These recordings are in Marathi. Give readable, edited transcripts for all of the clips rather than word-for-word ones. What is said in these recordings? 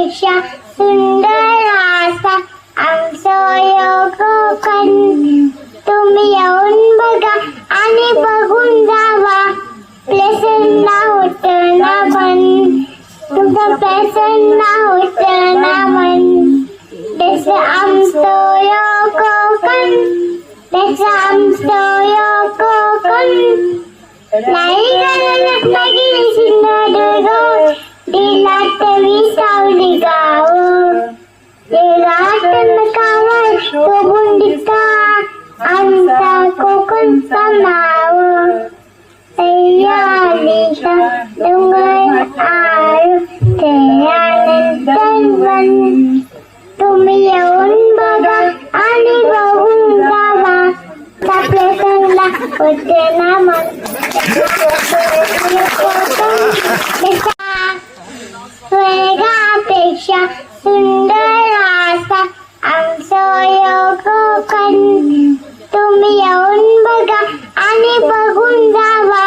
वेगापेक्षा सुंदर असा आमचं कोकण. तुम्ही येऊन बघा आणि बघून जावा, प्रसन्न होतं ना मन, तुमचं प्रसन्न होतं ना मन. तसं आमचं कोकण, तसं आमचं कोकण. नाही गं रत्नागिरी सिंधुदुर्ग, दिलात विसावली गाव. रेगाटन कावळ तो गुंडिका, आमचा कोकणचा नाव. सह्याद्रीचा डोंगर आळू ते आनंदन वन. तुम्ही येऊन बघा आणि बघून जावा, आपल्या संगला होते ना मन. वेगापेक्षा सुंदर असा आमचं कोकण. तुम्ही येऊन बघा आणि बघून जावा,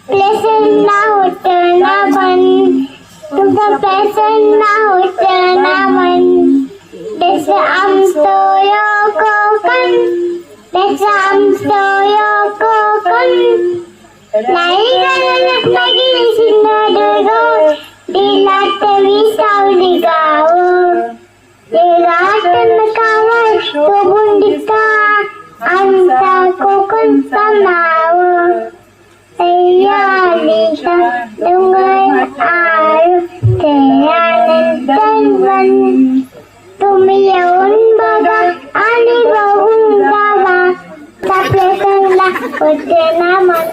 प्रसन्न होतं ना मन, तुमचं प्रसन्न होतं ना मन. तसं आमचं कोकण, तसं आमचं कोकण. नाही गं रत्नागिरी सिंधुदुर्ग, दिलात विसावली गाव. रेगाटन कावळ तो गुंडिका, आमचा कोकणचा नाव. सह्याद्रीचा डोंगर आळू ते आनंदन वन. तुम्ही येऊन बघा आणि बघून जावा, आपल्या संगला होते ना मन.